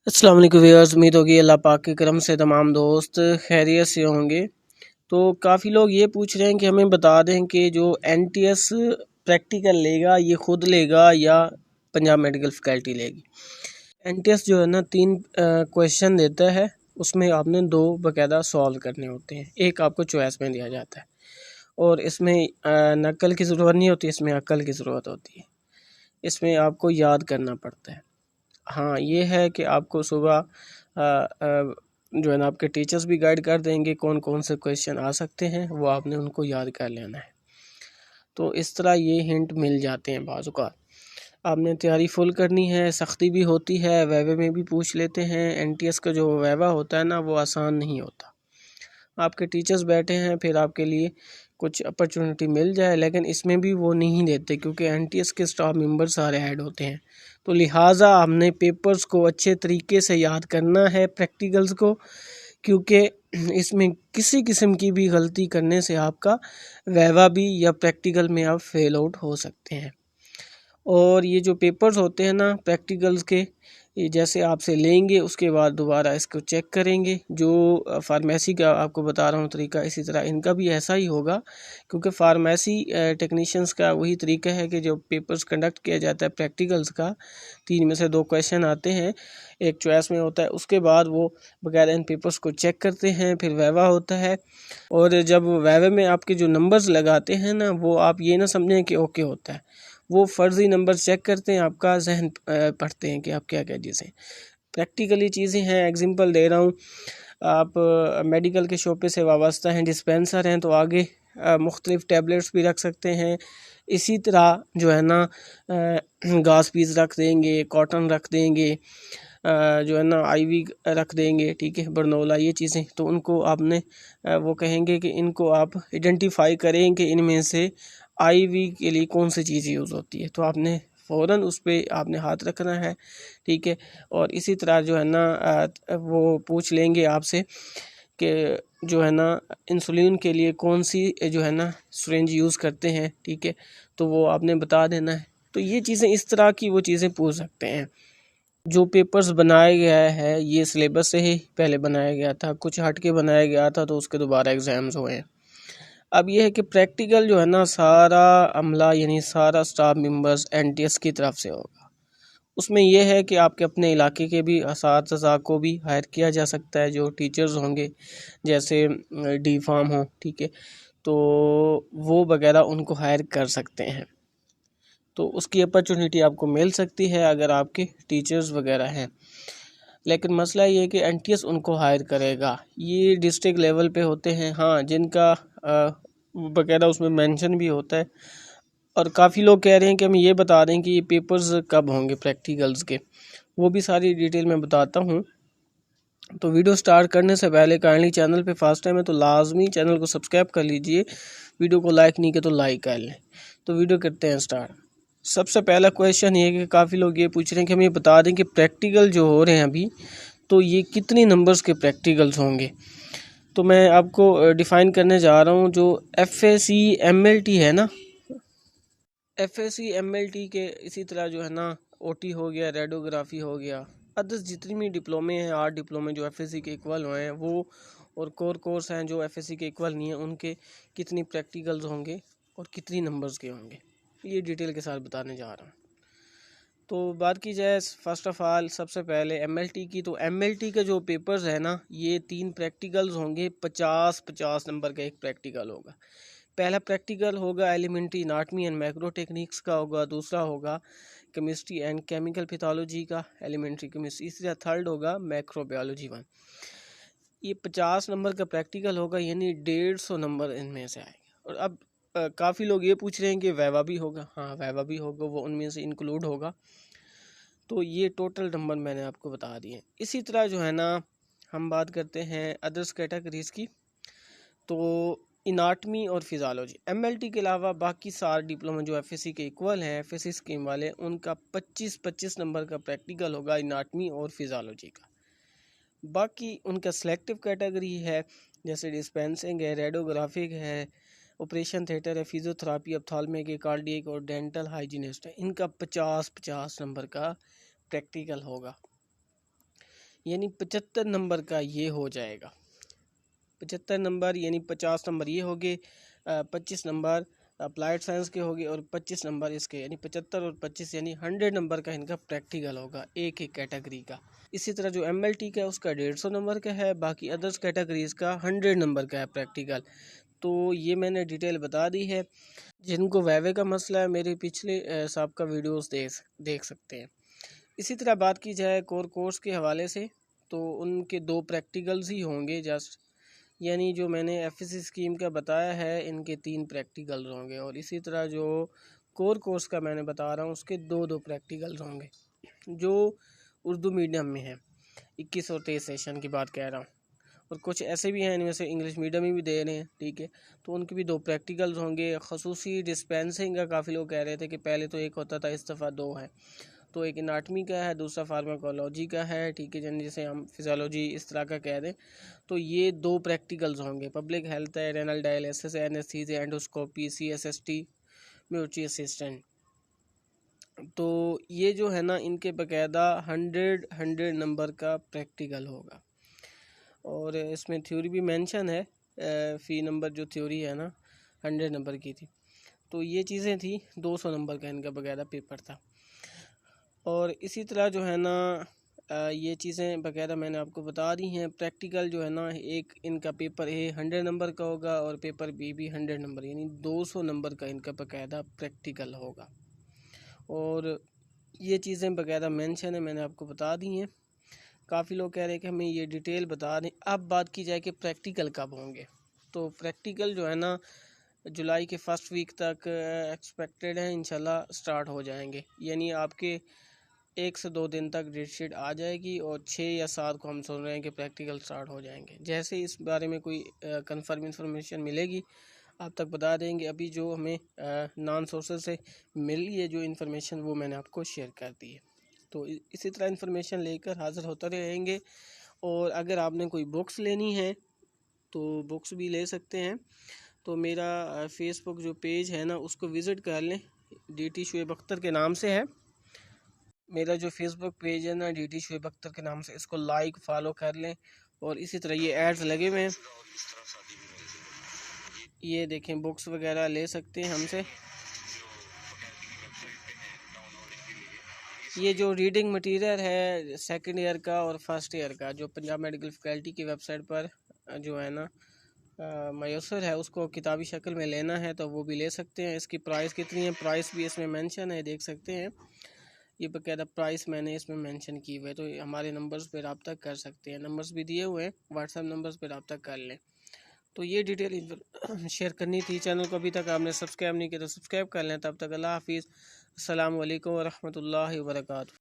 अस्सलाम वालेकुम व्यूअर्स, उम्मीद होगी अल्लाह पाक के करम से तमाम दोस्त खैरियत से होंगे। तो काफ़ी लोग ये पूछ रहे हैं कि हमें बता दें कि जो एनटीएस प्रैक्टिकल लेगा ये खुद लेगा या पंजाब मेडिकल फैकल्टी लेगी। एनटीएस जो है ना 3 क्वेश्चन देता है, उसमें आपने 2 बाकायदा सॉल्व करने होते हैं। एक आपको चॉइस में दिया जाता है और इसमें नकल की ज़रूरत नहीं होती, इसमें अक्ल की ज़रूरत होती है। इसमें आपको याद करना पड़ता है। हाँ, ये है कि आपको सुबह जो है ना आपके टीचर्स भी गाइड कर देंगे कौन कौन से क्वेश्चन आ सकते हैं, वो आपने उनको याद कर लेना है। तो इस तरह ये हिंट मिल जाते हैं बाज़ औक़ात। आपने तैयारी फुल करनी है, सख्ती भी होती है, वाइवा में भी पूछ लेते हैं। एनटीएस का जो वाइवा होता है ना वो आसान नहीं होता। आपके टीचर्स बैठे हैं, फिर आपके लिए कुछ अपॉर्चुनिटी मिल जाए, लेकिन इसमें भी वो नहीं देते क्योंकि एनटीएस के स्टाफ मेंबर सारे ऐड होते हैं। तो लिहाजा हमने पेपर्स को अच्छे तरीके से याद करना है, प्रैक्टिकल्स को, क्योंकि इसमें किसी किस्म की भी गलती करने से आपका वाइवा भी या प्रैक्टिकल में आप फेल आउट हो सकते हैं। और ये जो पेपर्स होते हैं ना प्रैक्टिकल्स के, ये जैसे आपसे लेंगे उसके बाद दोबारा इसको चेक करेंगे। जो फार्मेसी का आपको बता रहा हूँ तरीका, इसी तरह इनका भी ऐसा ही होगा, क्योंकि फार्मेसी टेक्नीशियंस का वही तरीका है कि जो पेपर्स कंडक्ट किया जाता है प्रैक्टिकल्स का, 3 में से 2 क्वेश्चन आते हैं, एक चॉइस में होता है, उसके बाद वो बकायदा इन पेपर्स को चेक करते हैं, फिर वाइवा होता है। और जब वाइवा में आपके जो नंबर्स लगाते हैं ना, वो आप ये ना समझें कि ओके होता है, वो फ़र्ज़ी नंबर चेक करते हैं, आपका जहन पढ़ते हैं कि आप क्या क्या चीज़ें प्रैक्टिकली चीज़ें हैं। एग्जांपल दे रहा हूँ, आप मेडिकल के शोबे से वाबस्ता हैं, डिस्पेंसर हैं, तो आगे मुख्तलिफ़ टैबलेट्स भी रख सकते हैं। इसी तरह जो है ना गाज पीस रख देंगे, कॉटन रख देंगे, जो है ना आईवी रख देंगे, ठीक है, बरनोला, ये चीज़ें। तो उनको आपने वो कहेंगे कि इनको आप आइडेंटिफाई करें कि इनमें से आईवी के लिए कौन सी चीज़ यूज़ होती है, तो आपने फ़ौरन उस पे आपने हाथ रखना है, ठीक है। और इसी तरह जो है ना वो पूछ लेंगे आपसे कि जो है ना इंसुलिन के लिए कौन सी जो है ना सिरिंज यूज़ करते हैं, ठीक है, तो वो आपने बता देना है। तो ये चीज़ें इस तरह की वो चीज़ें पूछ सकते हैं। जो पेपर्स बनाया गया है ये सिलेबस से ही पहले बनाया गया था, कुछ हट के बनाया गया था, तो उसके दोबारा एग्ज़ाम्स हुए हैं। अब ये है कि प्रैक्टिकल जो है ना सारा अमला यानी सारा स्टाफ मेंबर्स एनटीएस की तरफ से होगा। उसमें यह है कि आपके अपने इलाके के भी असातिज़ा को भी हायर किया जा सकता है, जो टीचर्स होंगे, जैसे डी फार्म हो, ठीक है, तो वो वगैरह उनको हायर कर सकते हैं। तो उसकी अपॉर्चुनिटी आपको मिल सकती है अगर आपके टीचर्स वगैरह हैं। लेकिन मसला ये है कि एनटीएस उनको हायर करेगा, ये डिस्ट्रिक्ट लेवल पे होते हैं, हाँ, जिनका वगैरह उसमें मेंशन भी होता है। और काफ़ी लोग कह रहे हैं कि हम ये बता दें कि ये पेपर्स कब होंगे प्रैक्टिकल्स के, वो भी सारी डिटेल में बताता हूँ। तो वीडियो स्टार्ट करने से पहले काइंडली चैनल पे फर्स्ट टाइम है तो लाजमी चैनल को सब्सक्राइब कर लीजिए, वीडियो को लाइक नहीं किया तो लाइक कर लें। तो वीडियो करते हैं स्टार्ट। सबसे पहला क्वेश्चन ये है कि काफ़ी लोग ये पूछ रहे हैं कि हम ये बता दें कि प्रैक्टिकल जो हो रहे हैं अभी, तो ये कितनी नंबर्स के प्रैक्टिकल्स होंगे। तो मैं आपको डिफ़ाइन करने जा रहा हूँ। जो एफएसी एमएलटी है ना, एफएसी एमएलटी के इसी तरह जो है ना ओटी हो गया, रेडियोग्राफी हो गया, अदर्स जितनी भी डिप्लोमे हैं, 8 डिप्लोमे जो एफएसी के इक्वल हुए हैं वो, और कोर कोर्स हैं जो एफएसी के इक्वल नहीं है, उनके कितनी प्रैक्टिकल्स होंगे और कितनी नंबर्स के होंगे, ये डिटेल के साथ बताने जा रहा हूँ। तो बात की जाए फर्स्ट ऑफ ऑल सबसे पहले एमएलटी की, तो एमएलटी के जो पेपर्स है ना, ये 3 प्रैक्टिकल्स होंगे, 50-50 नंबर का एक प्रैक्टिकल होगा। पहला प्रैक्टिकल होगा elementary anatomy and macro techniques का होगा, दूसरा होगा केमिस्ट्री एंड केमिकल पैथोलॉजी का, एलिमेंट्री केमिस्ट्री, तीसरा थर्ड होगा मैक्रोबायोलॉजी 1। ये 50 नंबर का प्रैक्टिकल होगा, यानी 150 नंबर इनमें से आएगा। और अब काफ़ी लोग ये पूछ रहे हैं कि वाइवा भी होगा, हाँ वाइवा भी होगा, वो उनमें से इंक्लूड होगा। तो ये टोटल नंबर मैंने आपको बता दिए। इसी तरह जो है ना हम बात करते हैं अदर्स कैटेगरीज़ की, तो इनाटमी और फिजियोलॉजी, एमएलटी के अलावा बाकी सारे डिप्लोमा जो एफएससी के इक्वल हैं, एफएससी स्कीम वाले, उनका 25-25 नंबर का प्रैक्टिकल होगा इनाटमी और फिजियोलॉजी का। बाकी उनका सिलेक्टिव कैटेगरी है, जैसे डिस्पेंसिंग है, रेडियोग्राफिक है, ऑपरेशन थिएटर है, फिजियोथेरापी, ऑप्थाल्मिक, कार्डियक और डेंटल हाइजीनिस्ट है, इनका 50-50 नंबर का प्रैक्टिकल होगा। यानी 75 नंबर का ये हो जाएगा। 75 नंबर यानी 50 नंबर ये हो गए, 25 नंबर अप्लाइड साइंस के होंगे और 25 नंबर इसके, यानी 75 और 25 यानी 100 नंबर का इनका प्रैक्टिकल होगा एक एक कैटेगरी का। इसी तरह जो MLT का है उसका 150 नंबर का है, बाकी अदर्स कैटेगरीज का 100 नंबर का है प्रैक्टिकल। तो ये मैंने डिटेल बता दी है। जिनको वाइवे का मसला है मेरे पिछले सबका वीडियोस देख सकते हैं। इसी तरह बात की जाए कोर कोर्स के हवाले से, तो उनके 2 प्रैक्टिकल्स ही होंगे जस्ट, यानी जो मैंने FSC स्कीम का बताया है इनके 3 प्रैक्टिकल होंगे, और इसी तरह जो कोर कोर्स का मैंने बता रहा हूँ उसके 2 प्रैक्टिकल होंगे जो उर्दू मीडियम में है। 21 और 23 सेशन की बात कह रहा हूँ, और कुछ ऐसे भी हैं इनमें से इंग्लिश मीडियम में भी दे रहे हैं, ठीक है। तो उनके भी 2 प्रैक्टिकल्स होंगे। खसूसी डिस्पेंसिंग का काफ़ी लोग कह रहे थे कि पहले तो एक होता था, इस दफ़ा 2 है। तो एक एनाटमी का है, दूसरा फार्माकोलॉजी का है, ठीक है, यानी जैसे हम फिजियोलॉजी इस तरह का कह दें। तो ये 2 प्रैक्टिकल्स होंगे। पब्लिक हेल्थ है, renal dialysis, anaesthesia, endoscopy, CSST, म्यूची असिस्टेंट। तो ये जो है ना इनके बाकायदा 100 नंबर का प्रैक्टिकल होगा, और इसमें थ्योरी भी मेंशन है। फ़ी नंबर जो थ्योरी है ना 100 नंबर की थी। तो ये चीज़ें थी, 200 नंबर का इनका बाकायदा पेपर था। और इसी तरह जो है ना ये चीज़ें बाकायदा मैंने आपको बता दी हैं। प्रैक्टिकल जो है ना एक इनका पेपर A 100 नंबर का होगा और पेपर B भी 100 नंबर, यानी 200 नंबर का इनका बाकायदा प्रैक्टिकल होगा। और ये चीज़ें बाकायदा मेंशन है, मैंने आपको बता दी हैं। काफ़ी लोग कह रहे हैं कि हमें ये डिटेल बता दें। अब बात की जाए कि प्रैक्टिकल कब होंगे, तो प्रैक्टिकल जो है ना जुलाई के फर्स्ट वीक तक एक्सपेक्टेड है, इंशाल्लाह स्टार्ट हो जाएंगे। यानी आपके 1 से 2 दिन तक डेट शीट आ जाएगी, और 6 या 7 को हम सुन रहे हैं कि प्रैक्टिकल स्टार्ट हो जाएंगे। जैसे इस बारे में कोई कंफर्म इंफॉर्मेशन मिलेगी आप तक बता देंगे। अभी जो हमें नॉन सोर्सेज से मिली है जो इन्फॉर्मेशन, वो मैंने आपको शेयर कर दी है। तो इसी तरह इन्फॉर्मेशन लेकर हाज़िर होते रहेंगे। और अगर आपने कोई बुक्स लेनी है तो बुक्स भी ले सकते हैं। तो मेरा फेसबुक जो पेज है ना उसको विज़िट कर लें, DT शुएब अख्तर के नाम से है। मेरा जो फेसबुक पेज है ना DT शुएब अख्तर के नाम से, इसको लाइक फॉलो कर लें। और इसी तरह ये एड्स लगे हुए हैं, ये देखें, बुक्स वगैरह ले सकते हैं हमसे। ये जो रीडिंग मटेरियल है 2nd ईयर का और 1st ईयर का, जो पंजाब मेडिकल फैकल्टी की वेबसाइट पर जो है ना मयसर है, उसको किताबी शक्ल में लेना है तो वो भी ले सकते हैं। इसकी प्राइस कितनी है, प्राइस भी इसमें मेंशन है, देख सकते हैं। ये बाकायदा प्राइस मैंने इसमें मेंशन की हुई है। तो हमारे नंबर्स पर रब्ता कर सकते हैं, नंबर्स भी दिए हुए हैं, व्हाट्सएप नंबर्स पर रब्ता कर लें। तो ये डिटेल शेयर करनी थी। चैनल को अभी तक आपने सब्सक्राइब नहीं किया तो सब्सक्राइब कर लें। तब तक अल्लाह हाफिज़, अस्सलाम वालेकुम व रहमतुल्लाहि व बरकातुहू।